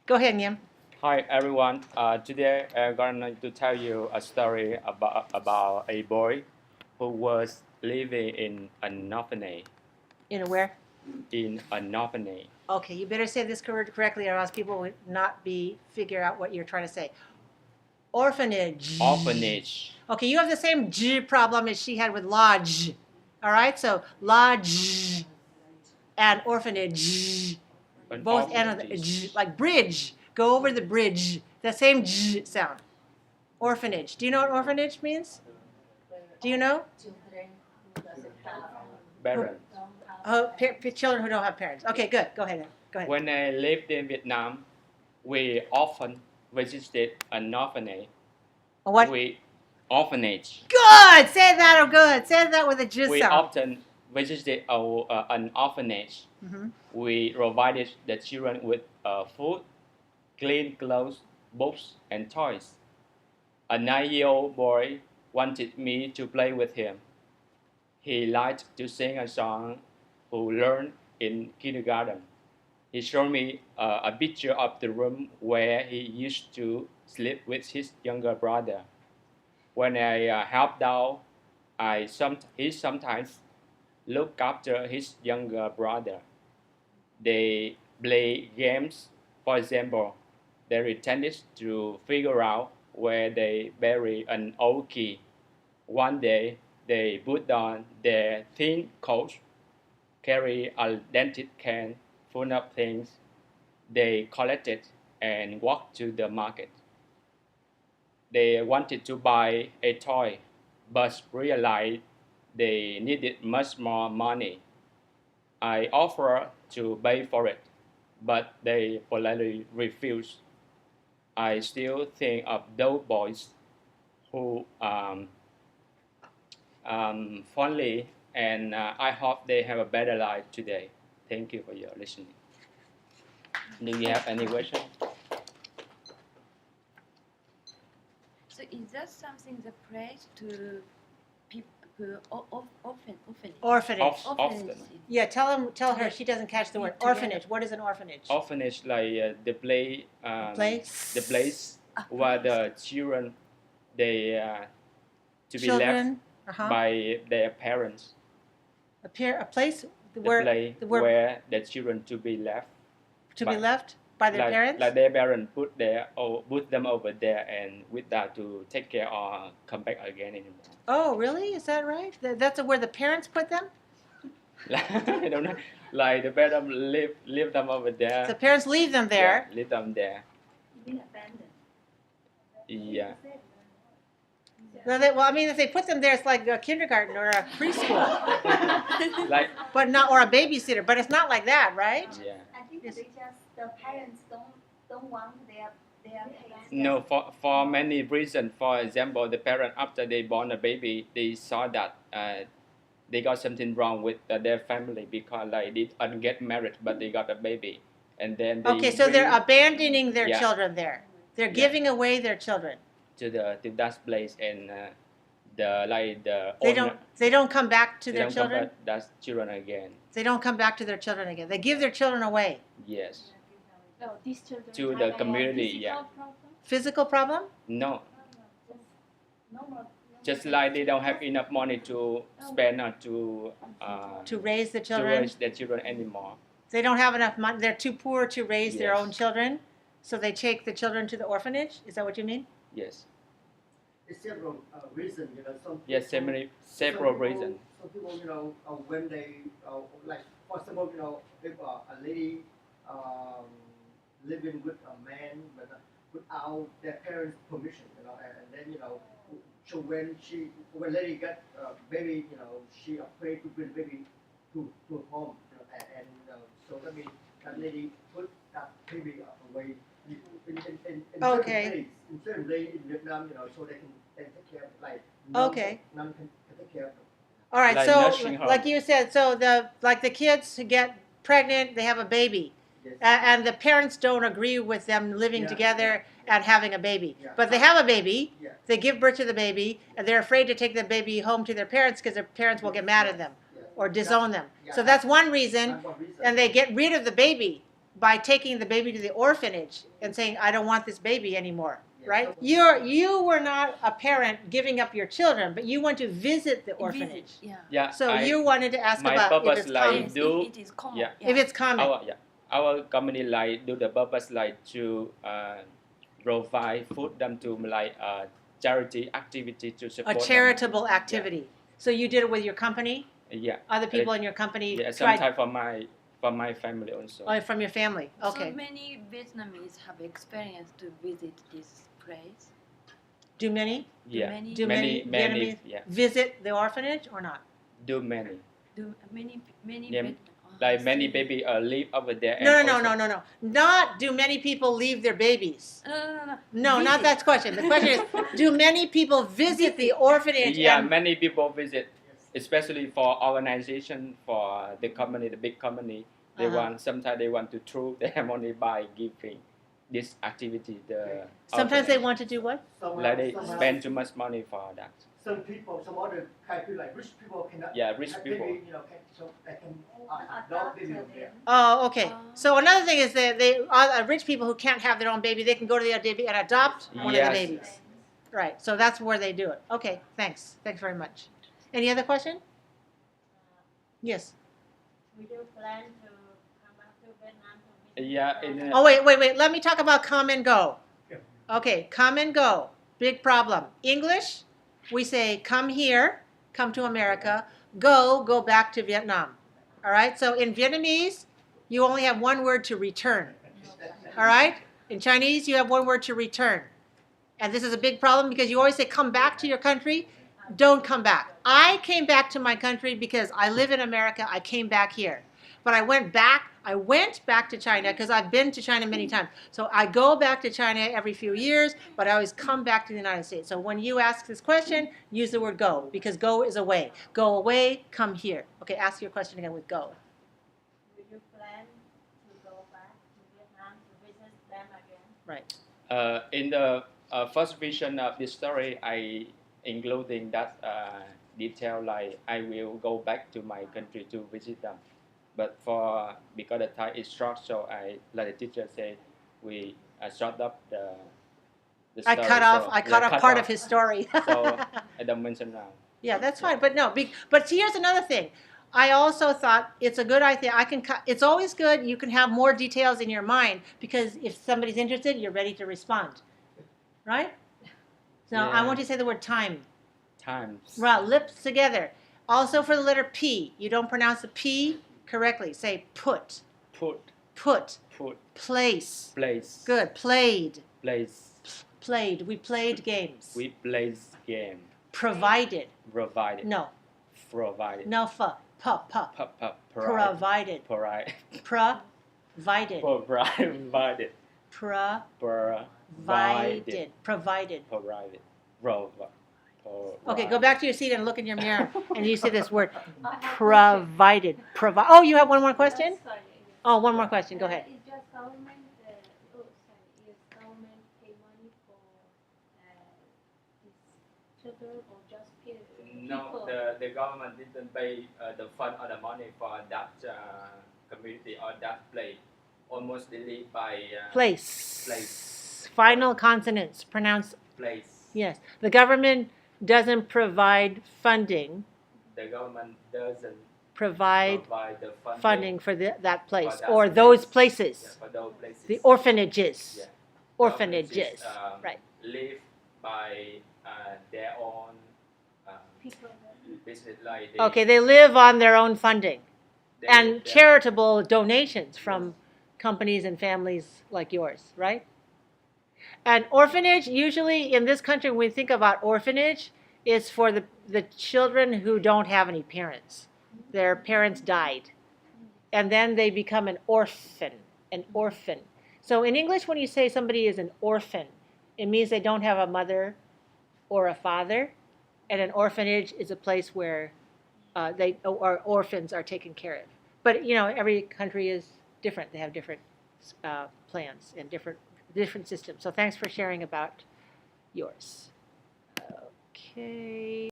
Go ahead, Nghiem. Hi everyone. Today I'm going to tell you a story about a boy who was living in an orphanage. In a where? In an orphanage. Okay, you better say this correctly, or else people would not figure out what you're trying to say. Orphanage. Orphanage. Okay, you have the same j problem as she had with lodge. All right, so lodge and orphanage, An both end of the orphanage. like bridge. Go over the bridge. The same j sound. Orphanage. Do you know what orphanage means? Do you know? Parents. Oh, children who don't have parents. Okay, good. Go ahead. Go ahead. When I lived in Vietnam, we often visited an orphanage. What? Orphanage. Good. Say that. Or good. Say that with a j We sound. often visited an orphanage. Mhm. We provided the children with food, clean clothes, books, and toys. A 9-year-old boy wanted me to play with him. He liked to sing a song who learned in kindergarten. He showed me a picture of the room where he used to sleep with his younger brother. When I helped out, he sometimes looked after his younger brother. They play games. For example, they pretended to figure out where they bury an old key. One day, they put on their thin coats, carry a dented can full of things they collected, and walked to the market. They wanted to buy a toy, but realized they needed much more money. I offered to pay for it, but they politely refused. I still think of those boys who fondly, and I hope they have a better life today. Thank you for your listening. Do you have any question? So is that something that prays to people orphanage? Orphanage. Often. Yeah, tell her Yeah. she doesn't catch the word. Together. Orphanage. What is an orphanage? Orphanage, like the Place. the place where the children they to be left Children. Uh-huh. by their parents. A place The where place where the children to be left. to be left by their parents. Like their parents put them over there and with that to take care or come back again anymore. Oh, really? Is that right? That's where the parents put them? I don't know. Like the parents leave them over there. The parents leave them there. Yeah, leave them there. Being abandoned. Yeah. Well, I mean, if they put them there, it's like a kindergarten or a preschool, Like but not or a babysitter. But it's not like that, right? yeah. I think Yes. they just the parents don't want their kids. No, for many reasons. For example, the parent after they born a baby, they saw that they got something wrong with their family because like they didn't get married, but they got a baby, and then they Okay, so they're bring abandoning their Yeah. children there. They're Yeah. giving away their children. to that place, and the They owner, don't come back to they their don't come children. back that children again. They don't come back to their children again. They give their children away. Yes, Oh, these children to have the a community. physical Yeah, problem? Physical problem? no, Normal. just like they don't have enough money to spend or To raise the to children. raise their children anymore. They don't have enough money. They're too poor to raise their Yes. own children. So they take the children to the orphanage. Is that what you mean? Yes, It's several reasons, some yes, several reasons. Some people, when they, like, for example, if a lady living with a man but without their parents' permission, and then, so when lady got baby, she afraid to bring baby to home, and so that means that lady put that baby away. In Okay. certain place in Vietnam, so they can take care of like Okay. none can take care of them. All right. Like So, nursing home. like you said, so the kids who get pregnant, they have a baby, Yes. and the parents don't agree with them living Yeah, together and having a baby. Yeah. But they have a baby. Yeah. They give birth to the baby, and they're afraid to take the baby home to their parents because their parents will get mad at them Yeah. or disown them. Yeah. So that's one reason. That's one reason. And they get rid of the baby by taking the baby to the orphanage and saying, I don't want this baby anymore, Yes. right? You were not a parent giving up your children, but you went to visit the orphanage. Yeah. Yeah. So you wanted to ask my about if purpose it's like common. Yes, do it is common. yeah. If it's common. Our company like do the purpose like to provide food them to like charity activity to A support them. charitable activity. So you did it with your company? Yeah. Other people in your company Yeah. tried Sometimes for my family also. oh, from your family. So Okay. many Vietnamese have experience to visit this place. Do many? Yeah. many- Do many Vietnamese yeah. visit the orphanage or not? Do many. Do many Yeah, Vietnam- Like I many see. baby live over there. No, and no, also- no, no, no, no. Not do many people leave their babies. No. No, not Visit. that question. The question is, do many people visit the orphanage? Yeah, and many people visit, especially for organization, for the company, the big company. They Uh-huh. sometimes they want to throw their money by giving this activity. sometimes they orphanage. want to do what? Like they spend too much money for that. Some people, some other country like rich people cannot. Yeah, rich have people. baby, so they can adopt baby over there. Oh, okay. So another thing is that rich people who can't have their own baby, they can go to the baby and adopt one of the Yes. babies. Right. So that's where they do it. Okay. Thanks. Thanks very much. Any other question? Yes. We do plan to come back to Vietnam to visit. Yeah. Oh, wait. Let me talk about come and go. Okay. Come and go. Big problem. English, we say come here, come to America, go back to Vietnam. All right. So in Vietnamese, you only have one word to return. All right. In Chinese, you have one word to return. And this is a big problem because you always say come back to your country. Don't come back. I came back to my country because I live in America. I came back here. But I went back to China because I've been to China many times. So I go back to China every few years, but I always come back to the United States. So when you ask this question, use the word go because go is away. Go away, come here. Okay, ask your question again with go. We do plan to go back to Vietnam to visit them again. Right. In the first vision of this story, I including that detail like I will go back to my country to visit them. But because the time is short, so I like the teacher said we short up the I story. cut off part off. of his story. So I don't mention now. Yeah, that's fine. But no, but see, here's another thing. I also thought it's a good idea. It's always good. You can have more details in your mind because if somebody's interested, you're ready to respond, right? So I Yeah. want you to say the word time. Times. Right, lips together. Also for the letter P, you don't pronounce the P correctly. Say put, Put. place. Place. Good. Played. Place. We played games. We plays game. Provided. Provided. No. Provided. No. Provided. Provided. Provided. Provided. Provided. Provided. Provided. Okay, go back to your seat and look in your mirror, and you see this word, provided. Oh, you have one more question? Sorry. Oh, one more question. Go ahead. Is just government, is government pay money for these children or just No, people? the government didn't pay the fund or the money for that community or that place. Almost deleted by Place. Final consonants pronounced. place. Yes. The government doesn't provide funding, The government doesn't provide provide the funding for that place that or place. those Yeah, places. for those places. The orphanages. Yeah. Orphanages. Right. Live by their own People. business like Okay, they live on their own funding. they- And they- charitable donations from companies and families like yours, right? And orphanage, usually in this country, when we think about orphanage, it's for the children who don't have any parents. Their parents died. And then they become an orphan. So in English, when you say somebody is an orphan, it means they don't have a mother or a father. And an orphanage is a place where orphans are taken care of. But, every country is different. They have different plans and different systems. So thanks for sharing about yours. Okay.